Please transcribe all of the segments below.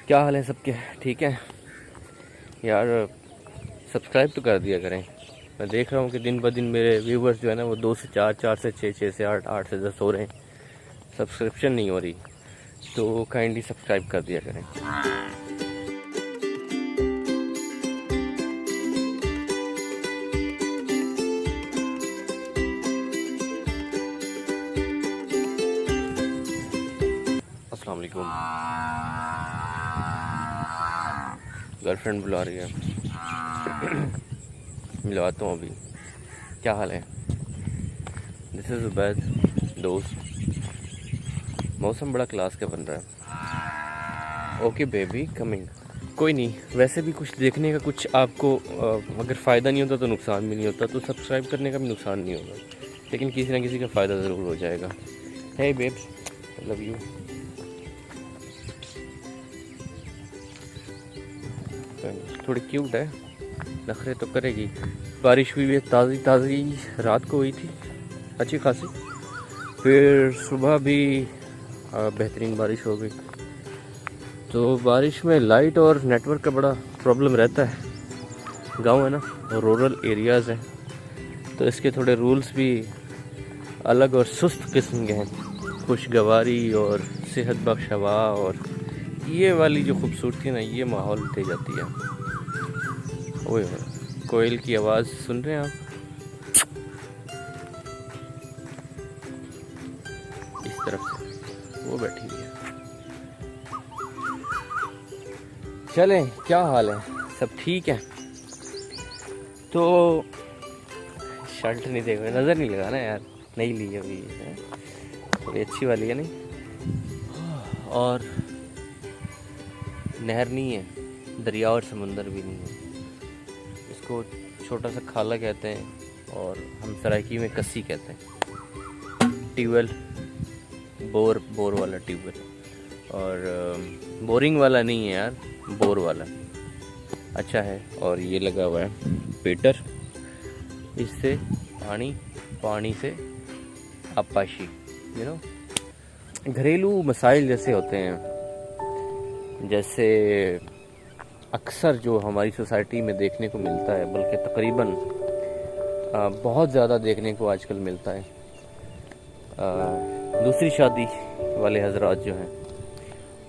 کیا حال ہے سب کے؟ ٹھیک ہے یار، سبسکرائب تو کر دیا کریں. میں دیکھ رہا ہوں کہ دن بہ دن میرے ویورز جو ہے نا وہ 2 سے 4، 4 سے 6، 6 سے 8، 8 سے 10 ہو رہے ہیں. سبسکرپشن نہیں ہو رہی، تو کائنڈلی سبسکرائب کر دیا کریں. السلام علیکم. گرل فرینڈ بلا رہی ہے، ملواتا ہوں ابھی. کیا حال ہے؟ دس از عبید دوست. موسم بڑا کلاس کا بن رہا ہے. Okay baby coming. کوئی نہیں، ویسے بھی کچھ دیکھنے کا کچھ آپ کو اگر فائدہ نہیں ہوتا تو نقصان بھی نہیں ہوتا، تو سبسکرائب کرنے کا بھی نقصان نہیں ہوگا، لیکن کسی نہ کسی کا فائدہ ضرور ہو جائے گا. ہے بیبس، آئی لو یو. تھوڑی کیوٹ ہے، نخرے تو کرے گی. بارش ہوئی ہے، تازی تازی رات کو ہوئی تھی اچھی خاصی، پھر صبح بھی بہترین بارش ہو گئی. تو بارش میں لائٹ اور نیٹ ورک کا بڑا پرابلم رہتا ہے. گاؤں ہے نا، رورل ایریاز ہیں، تو اس کے تھوڑے رولز بھی الگ اور سست قسم کے ہیں. خوشگواری اور صحت بخش ہوا اور یہ والی جو خوبصورتی ہے نا، یہ ماحول دے جاتی ہے. اوہ کوئل کی آواز سن رہے ہیں آپ؟ اس طرف سے وہ بیٹھی ہوئی ہے. چلیں، کیا حال ہے؟ سب ٹھیک ہے؟ تو شرٹ نہیں دیکھ رہے، نظر نہیں لگانا یار، نہیں لی ابھی، تھوڑی اچھی والی ہے نہیں. اور نہر نہیں ہے، دریا اور سمندر بھی نہیں ہے. اس کو چھوٹا سا کھالا کہتے ہیں، اور ہم سرائکی میں کسی کہتے ہیں. ٹیوب ویل، بور والا ٹیوب ویل، اور بورنگ والا نہیں ہے یار، بور والا اچھا ہے. اور یہ لگا ہوا ہے پیٹر، اس سے پانی سے آبپاشی، گھریلو مسائل جیسے ہوتے ہیں، جیسے اکثر جو ہماری سوسائٹی میں دیکھنے کو ملتا ہے، بلکہ تقریباً بہت زیادہ دیکھنے کو آج کل ملتا ہے. دوسری شادی والے حضرات جو ہیں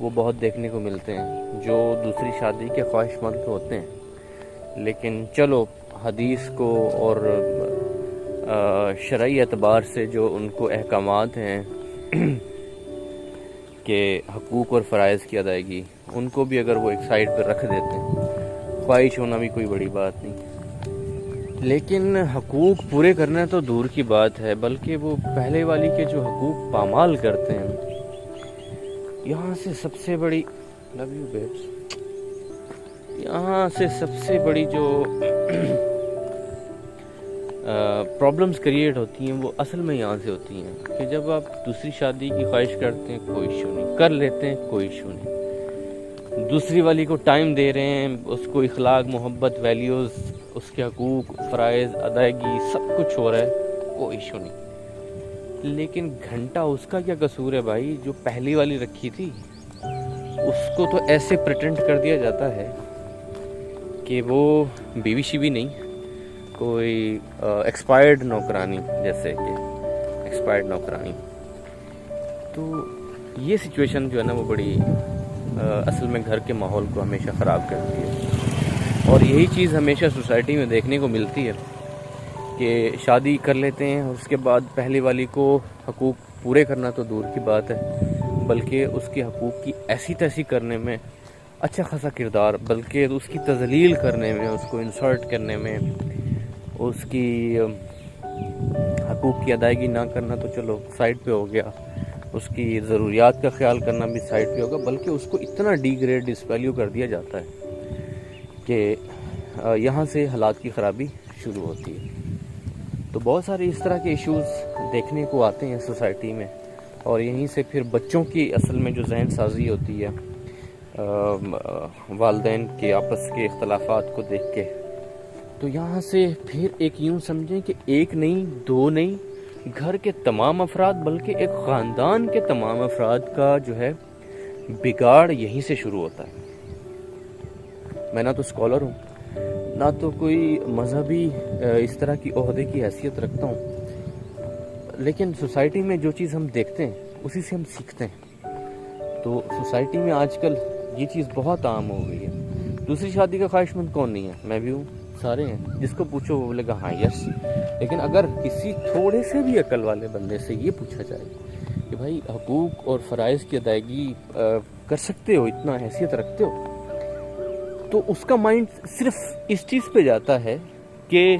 وہ بہت دیکھنے کو ملتے ہیں، جو دوسری شادی کے خواہش مند ہوتے ہیں، لیکن چلو حدیث کو اور شرعی اعتبار سے جو ان کو احکامات ہیں کہ حقوق اور فرائض کی ادائیگی، ان کو بھی اگر وہ ایک سائڈ پہ رکھ دیتے ہیں، خواہش ہونا بھی کوئی بڑی بات نہیں. لیکن حقوق پورے کرنا تو دور کی بات ہے، بلکہ وہ پہلے والی کے جو حقوق پامال کرتے ہیں، یہاں سے سب سے بڑی لو یو بیبس، یہاں سے سب سے بڑی جو پرابلمز کریٹ ہوتی ہیں وہ اصل میں یہاں سے ہوتی ہیں کہ جب آپ دوسری شادی کی خواہش کرتے ہیں، کوئی ایشو نہیں، کر لیتے ہیں، کوئی ایشو نہیں، دوسری والی کو ٹائم دے رہے ہیں، اس کو اخلاق، محبت، ویلیوز، اس کے حقوق، فرائض، ادائیگی سب کچھ ہو رہا ہے، کوئی ایشو نہیں. لیکن گھنٹہ اس کا کیا قصور ہے بھائی؟ جو پہلی والی رکھی تھی اس کو تو ایسے پریٹینڈ کر دیا جاتا ہے کہ وہ بیوی شیوی نہیں، کوئی ایکسپائرڈ نوکرانی، جیسے کہ ایکسپائرڈ نوکرانی. تو یہ سچویشن جو ہے نا وہ بڑی اصل میں گھر کے ماحول کو ہمیشہ خراب کرتی ہے. اور یہی چیز ہمیشہ سوسائٹی میں دیکھنے کو ملتی ہے کہ شادی کر لیتے ہیں، اس کے بعد پہلی والی کو حقوق پورے کرنا تو دور کی بات ہے، بلکہ اس کے حقوق کی ایسی تیسی کرنے میں اچھا خاصا کردار، بلکہ اس کی تذلیل کرنے میں، اس کو انسلٹ کرنے میں، اس کی حقوق کی ادائیگی نہ کرنا تو چلو سائڈ پہ ہو گیا، اس کی ضروریات کا خیال کرنا بھی سائڈ پہ ہوگا، بلکہ اس کو اتنا ڈی گریڈ، ڈس ویلیو کر دیا جاتا ہے کہ یہاں سے حالات کی خرابی شروع ہوتی ہے. تو بہت سارے اس طرح کے ایشوز دیکھنے کو آتے ہیں سوسائٹی میں، اور یہیں سے پھر بچوں کی اصل میں جو ذہن سازی ہوتی ہے والدین کے آپس کے اختلافات کو دیکھ کے، تو یہاں سے پھر ایک یوں سمجھیں کہ ایک نہیں، دو نہیں، گھر کے تمام افراد، بلکہ ایک خاندان کے تمام افراد کا جو ہے بگاڑ یہیں سے شروع ہوتا ہے. میں نہ تو اسکالر ہوں, نہ تو کوئی مذہبی اس طرح کی عہدے کی حیثیت رکھتا ہوں, لیکن سوسائٹی میں جو چیز ہم دیکھتے ہیں اسی سے ہم سیکھتے ہیں. تو سوسائٹی میں آج کل یہ چیز بہت عام ہو گئی ہے. دوسری شادی کا خواہش مند کون نہیں ہے؟ میں بھی ہوں, سارے ہیں. جس کو پوچھو وہ بولے گا ہاں یس. لیکن اگر کسی تھوڑے سے بھی عقل والے بندے سے یہ پوچھا جائے کہ بھائی حقوق اور فرائض کی ادائیگی کر سکتے ہو, اتنا حیثیت رکھتے ہو, تو اس کا مائنڈ صرف اس چیز پہ جاتا ہے کہ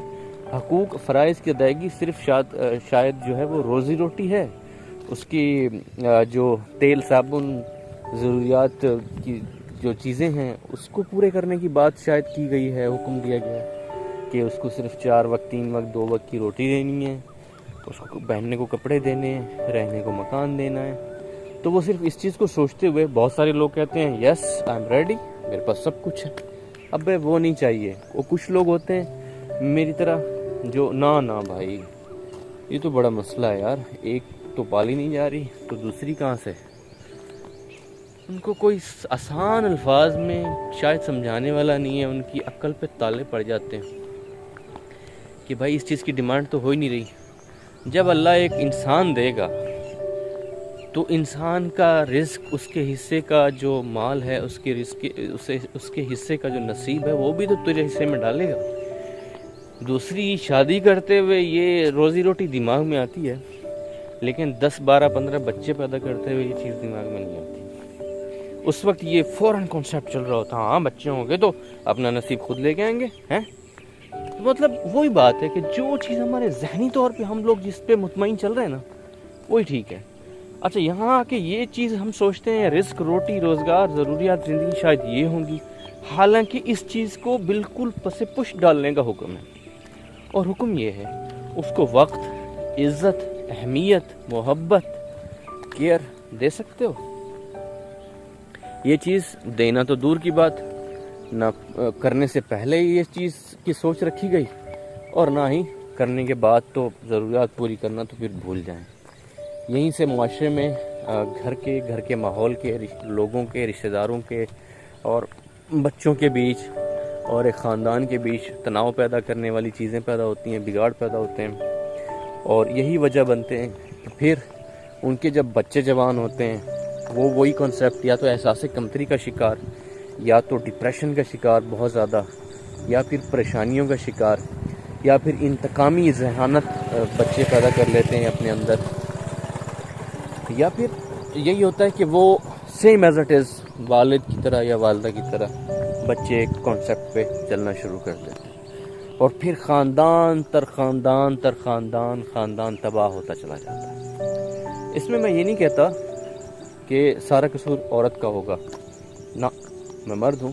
حقوق فرائض کی ادائیگی صرف شاید جو ہے وہ روزی روٹی ہے, اس کی جو تیل صابن ضروریات کی جو چیزیں ہیں اس کو پورے کرنے کی بات شاید کی گئی ہے, حکم دیا گیا ہے کہ اس کو صرف 4 وقت 3 وقت 2 وقت کی روٹی دینی ہے, اس کو پہننے کو کپڑے دینے ہیں, رہنے کو مکان دینا ہے. تو وہ صرف اس چیز کو سوچتے ہوئے بہت سارے لوگ کہتے ہیں یس آئی ایم ریڈی, میرے پاس سب کچھ ہے. اب وہ نہیں چاہیے. وہ کچھ لوگ ہوتے ہیں میری طرح جو نہ بھائی یہ تو بڑا مسئلہ ہے یار, ایک تو پالی نہیں جا رہی تو دوسری کہاں سے. ان کو کوئی آسان الفاظ میں شاید سمجھانے والا نہیں ہے, ان کی عقل پہ تالے پڑ جاتے ہیں کہ بھائی اس چیز کی ڈیمانڈ تو ہو ہی نہیں رہی. جب اللہ ایک انسان دے گا تو انسان کا رزق, اس کے حصے کا جو مال ہے, اس کے حصے کا جو نصیب ہے وہ بھی تو تیرے حصے میں ڈالے گا. دوسری شادی کرتے ہوئے یہ روزی روٹی دماغ میں آتی ہے, لیکن 10 12 15 بچے پیدا کرتے ہوئے یہ چیز دماغ میں نہیں آتی. اس وقت یہ فوراً کانسیپٹ چل رہا ہوتا, ہاں بچے ہوں گے تو اپنا نصیب خود لے کے آئیں گے ہیں. مطلب وہی بات ہے کہ جو چیز ہمارے ذہنی طور پہ ہم لوگ جس پہ مطمئن چل رہے ہیں نا وہی ٹھیک ہے. اچھا یہاں آ کے یہ چیز ہم سوچتے ہیں رزق, روٹی, روزگار, ضروریات زندگی شاید یہ ہوں گی, حالانکہ اس چیز کو بالکل پس پش ڈالنے کا حکم ہے. اور حکم یہ ہے اس کو وقت, عزت, اہمیت, محبت, کیئر دے سکتے ہو. یہ چیز دینا تو دور کی بات, نہ کرنے سے پہلے یہ چیز کی سوچ رکھی گئی, اور نہ ہی کرنے کے بعد تو ضروریات پوری کرنا تو پھر بھول جائیں. یہیں سے معاشرے میں گھر کے ماحول کے, لوگوں کے, رشتہ داروں کے اور بچوں کے بیچ اور ایک خاندان کے بیچ تناؤ پیدا کرنے والی چیزیں پیدا ہوتی ہیں, بگاڑ پیدا ہوتے ہیں. اور یہی وجہ بنتے ہیں کہ پھر ان کے جب بچے جوان ہوتے ہیں وہ وہی کنسیپٹ یا تو احساس کمتری کا شکار, یا تو ڈپریشن کا شکار بہت زیادہ, یا پھر پریشانیوں کا شکار, یا پھر انتقامی ذہانت بچے پیدا کر لیتے ہیں اپنے اندر, یا پھر یہی ہوتا ہے کہ وہ سیم ایز اٹ از والد کی طرح یا والدہ کی طرح بچے ایک کانسیپٹ پہ چلنا شروع کر دیتے ہیں, اور پھر خاندان تر خاندان تباہ ہوتا چلا جاتا ہے. اس میں یہ نہیں کہتا کہ سارا قصور عورت کا ہوگا, نہ, میں مرد ہوں,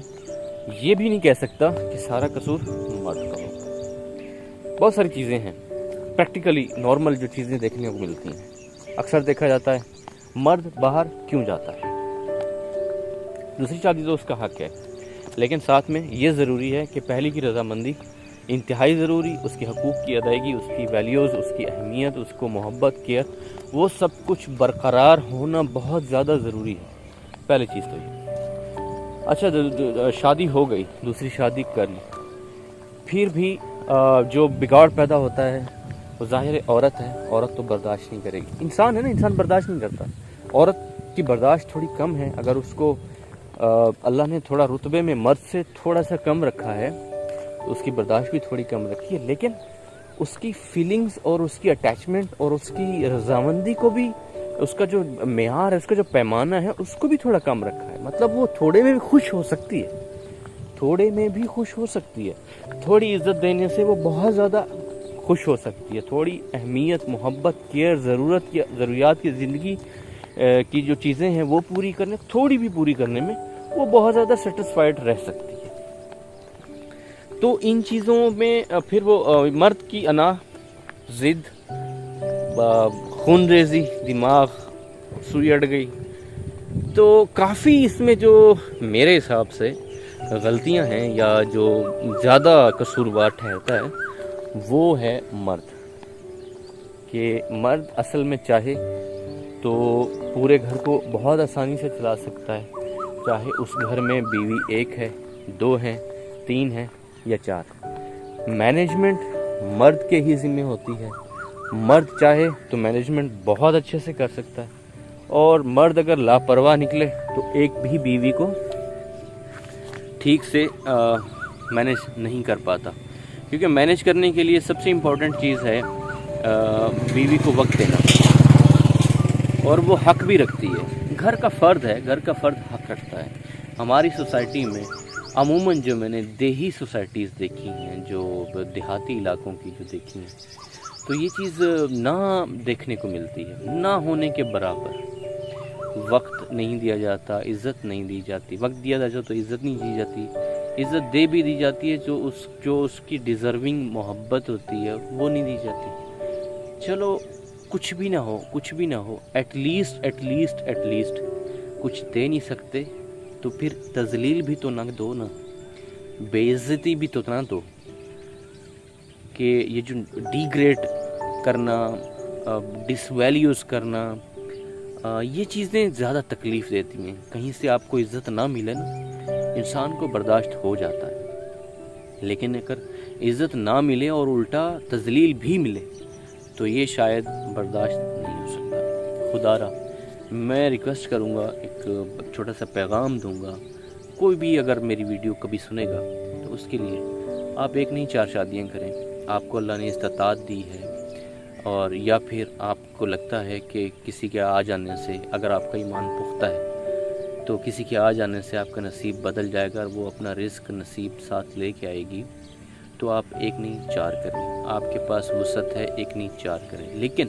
یہ بھی نہیں کہہ سکتا کہ سارا قصور مرد کا ہوگا. بہت ساری چیزیں ہیں پریکٹیکلی نارمل جو چیزیں دیکھنے کو ملتی ہیں. اکثر دیکھا جاتا ہے مرد باہر کیوں جاتا ہے, دوسری شادی تو اس کا حق ہے, لیکن ساتھ میں یہ ضروری ہے کہ پہلی کی رضامندی انتہائی ضروری, اس کے حقوق کی ادائیگی, اس کی ویلیوز, اس کی اہمیت, اس کو محبت, کیئر, وہ سب کچھ برقرار ہونا بہت زیادہ ضروری ہے. پہلی چیز تو یہ. اچھا شادی ہو گئی, دوسری شادی کر لی, پھر بھی جو بگاڑ پیدا ہوتا ہے وہ ظاہر عورت ہے, عورت تو برداشت نہیں کرے گی. انسان ہے نا, انسان برداشت نہیں کرتا. عورت کی برداشت تھوڑی کم ہے, اگر اس کو اللہ نے تھوڑا رتبے میں مرد سے تھوڑا سا کم رکھا ہے تو اس کی برداشت بھی تھوڑی کم رکھی ہے, لیکن اس کی فیلنگز اور اس کی اٹیچمنٹ اور اس کی رضامندی کو بھی, اس کا جو معیار ہے, اس کا جو پیمانہ ہے, اس کو بھی تھوڑا کم رکھا ہے. مطلب وہ تھوڑے میں بھی خوش ہو سکتی ہے, تھوڑے میں بھی خوش ہو سکتی ہے. تھوڑی عزت دینے سے وہ بہت زیادہ خوش ہو سکتی ہے. تھوڑی اہمیت, محبت, کیئر, ضروریات کی زندگی کی جو چیزیں ہیں وہ پوری کرنے, تھوڑی بھی پوری کرنے میں وہ بہت زیادہ سیٹسفائیڈ رہ سکتی ہے. تو ان چیزوں میں پھر وہ مرد کی انا, ضد, خون ریزی, دماغ سوئی اڑ گئی, تو کافی اس میں جو میرے حساب سے غلطیاں ہیں یا جو زیادہ قصوروار ٹھہرتا ہے وہ ہے مرد. کہ مرد اصل میں چاہے تو پورے گھر کو بہت آسانی سے چلا سکتا ہے، چاہے اس گھر میں بیوی 1 ہے، 2 ہیں، 3 ہیں یا 4۔ مینجمنٹ مرد کے ہی ذمہ ہوتی ہے۔ مرد چاہے تو مینجمنٹ بہت اچھے سے کر سکتا ہے، اور مرد اگر لاپرواہ نکلے تو ایک بھی بیوی کو ٹھیک سے مینیج نہیں کر پاتا، کیونکہ مینیج کرنے کے لیے سب سے امپورٹنٹ چیز ہے بیوی کو وقت دینا، اور وہ حق بھی رکھتی ہے۔ گھر کا فرد ہے، گھر کا فرد حق رکھتا ہے۔ ہماری سوسائٹی میں عموماً جو میں نے دیہی سوسائٹیز دیکھی ہیں، جو دیہاتی علاقوں کی جو دیکھی ہیں، تو یہ چیز نہ دیکھنے کو ملتی ہے، نہ ہونے کے برابر۔ وقت نہیں دیا جاتا، عزت نہیں دی جاتی۔ وقت دیا جاتا تو عزت نہیں دی جاتی، عزت دے بھی دی جاتی ہے جو اس کی ڈیزرونگ محبت ہوتی ہے وہ نہیں دی جاتی۔ چلو کچھ بھی نہ ہو، ایٹ لیسٹ کچھ دے نہیں سکتے تو پھر تذلیل بھی تو نہ دو نا، بے عزتی بھی تو نہ دو، کہ یہ جو ڈی گریڈ کرنا، ڈس ویلیوز کرنا، یہ چیزیں زیادہ تکلیف دیتی ہیں۔ کہیں سے آپ کو عزت نہ ملے نا، انسان کو برداشت ہو جاتا ہے، لیکن اگر عزت نہ ملے اور الٹا تذلیل بھی ملے تو یہ شاید برداشت نہیں ہو سکتا۔ خدا را میں ریکویسٹ کروں گا، ایک چھوٹا سا پیغام دوں گا، کوئی بھی اگر میری ویڈیو کبھی سنے گا تو اس کے لیے آپ 1 نہیں 4 شادیاں کریں۔ آپ کو اللہ نے استطاعت دی ہے، اور یا پھر آپ کو لگتا ہے کہ کسی کے آ جانے سے، اگر آپ کا ایمان پختہ ہے تو کسی کے آ جانے سے آپ کا نصیب بدل جائے گا، اور وہ اپنا رزق نصیب ساتھ لے کے آئے گی، تو آپ 1 نہیں 4 کریں۔ آپ کے پاس وسعت ہے، 1 نہیں 4 کریں، لیکن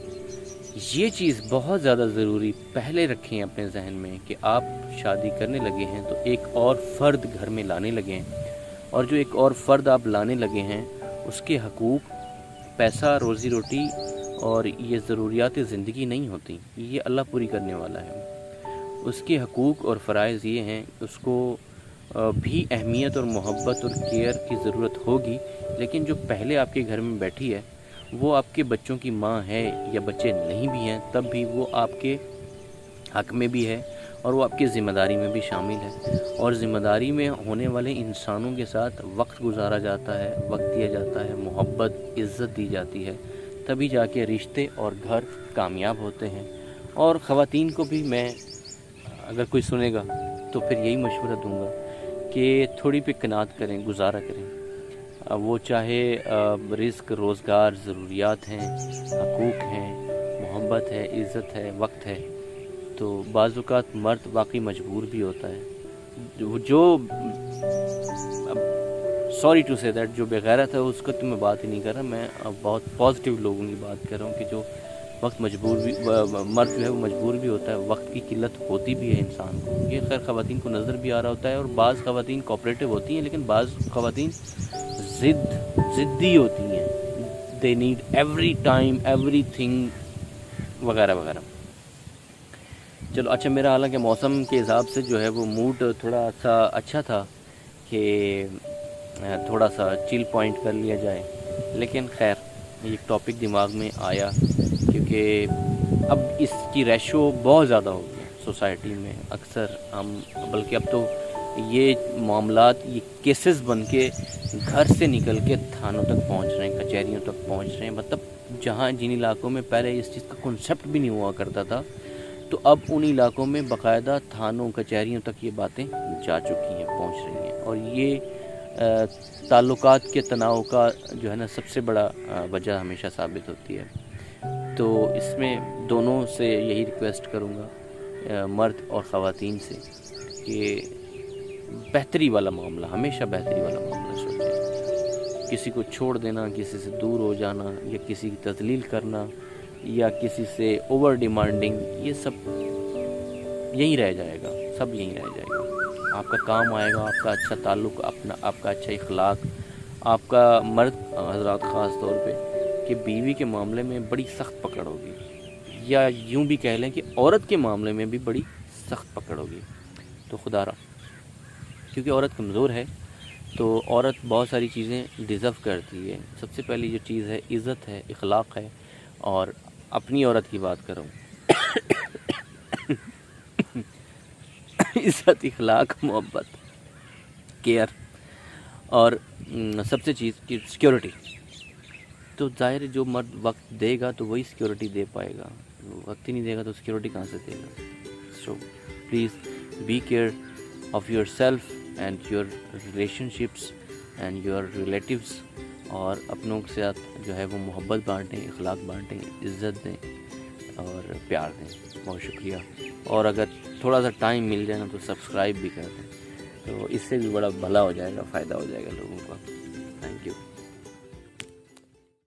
یہ چیز بہت زیادہ ضروری پہلے رکھیں اپنے ذہن میں کہ آپ شادی کرنے لگے ہیں تو ایک اور فرد گھر میں لانے لگے ہیں، اور جو ایک اور فرد آپ لانے لگے ہیں اس کے حقوق، پیسہ، روزی روٹی اور یہ ضروریات زندگی نہیں ہوتی، یہ اللہ پوری کرنے والا ہے۔ اس کے حقوق اور فرائض یہ ہیں، اس کو بھی اہمیت اور محبت اور کیئر کی ضرورت ہوگی، لیکن جو پہلے آپ کے گھر میں بیٹھی ہے وہ آپ کے بچوں کی ماں ہے، یا بچے نہیں بھی ہیں تب بھی وہ آپ کے حق میں بھی ہے، اور وہ آپ کی ذمہ داری میں بھی شامل ہے، اور ذمہ داری میں ہونے والے انسانوں کے ساتھ وقت گزارا جاتا ہے، وقت دیا جاتا ہے، محبت، عزت دی جاتی ہے، تبھی جا کے رشتے اور گھر کامیاب ہوتے ہیں۔ اور خواتین کو بھی میں، اگر کوئی سنے گا تو پھر یہی مشورہ دوں گا کہ تھوڑی پہ قناعت کریں، گزارا کریں، وہ چاہے رزق، روزگار، ضروریات ہیں، حقوق ہیں، محبت ہے، عزت ہے، وقت ہے، تو بعض اوقات مرد واقعی مجبور بھی ہوتا ہے۔ جو سوری ٹو سے دیٹ، جو بغیرت ہے اس کو تو میں بات ہی نہیں کر رہا، میں بہت پازیٹیو لوگوں کی بات کر رہا ہوں کہ جو وقت مجبور بھی، مرد جو ہے وہ مجبور بھی ہوتا ہے، وقت کی قلت ہوتی بھی ہے انسان کو، یہ خیر خواتین کو نظر بھی آ رہا ہوتا ہے، اور بعض خواتین کوآپریٹو ہوتی ہیں، لیکن بعض خواتین ضدی ہوتی ہیں، they need every time every thing وغیرہ وغیرہ۔ چلو اچھا، میرا حالانکہ موسم کے حساب سے جو ہے وہ موڈ تھوڑا سا اچھا تھا کہ تھوڑا سا چل پوائنٹ کر لیا جائے، لیکن خیر یہ ٹاپک دماغ میں آیا کیونکہ اب اس کی ریشو بہت زیادہ ہو گئی سوسائٹی میں۔ اکثر ہم، بلکہ اب تو یہ معاملات، یہ کیسز بن کے گھر سے نکل کے تھانوں تک پہنچ رہے ہیں، کچہریوں تک پہنچ رہے ہیں، مطلب جن علاقوں میں پہلے اس چیز کا کنسیپٹ بھی نہیں ہوا کرتا تھا، تو اب ان علاقوں میں باقاعدہ تھانوں، کچہریوں تک یہ باتیں جا چکی ہیں، پہنچ رہی ہیں، اور یہ تعلقات کے تناؤ کا جو ہے نا سب سے بڑا وجہ ہمیشہ ثابت ہوتی ہے۔ تو اس میں دونوں سے یہی ریکویسٹ کروں گا، مرد اور خواتین سے، کہ بہتری والا معاملہ، ہمیشہ بہتری والا معاملہ سوچیں۔ کسی کو چھوڑ دینا، کسی سے دور ہو جانا، یا کسی کی تذلیل کرنا، یا کسی سے اوور ڈیمانڈنگ، یہ سب یہیں رہ جائے گا، سب یہیں رہ جائے گا۔ آپ کا کام آئے گا آپ کا اچھا تعلق، آپ کا اچھا اخلاق، آپ کا مرد حضرات خاص طور پہ کہ بیوی کے معاملے میں بڑی سخت پکڑ ہوگی، یا یوں بھی کہہ لیں کہ عورت کے معاملے میں بھی بڑی سخت پکڑ ہوگی۔ تو خدا را، کیونکہ عورت کمزور ہے تو عورت بہت ساری چیزیں ڈیزرو کرتی ہے۔ سب سے پہلی جو چیز ہے عزت ہے، اخلاق ہے، اور اپنی عورت کی بات کروں عزت، اخلاق، محبت، کیئر، اور سب سے چیز کی سیکیورٹی. تو ظاہر ہے جو مرد وقت دے گا تو وہی سیکیورٹی دے پائے گا، وقت ہی نہیں دے گا تو سیکیورٹی کہاں سے دے گا. So please be care of your self and your relationships and your relatives, اور اپنوں کے ساتھ جو ہے وہ محبت بانٹیں، اخلاق بانٹیں، عزت دیں اور پیار دیں. بہت شکریہ. اور اگر تھوڑا سا ٹائم مل جائے نا تو سبسکرائب بھی کر دیں، تو اس سے بھی بڑا بھلا ہو جائے گا، فائدہ ہو جائے گا لوگوں کا.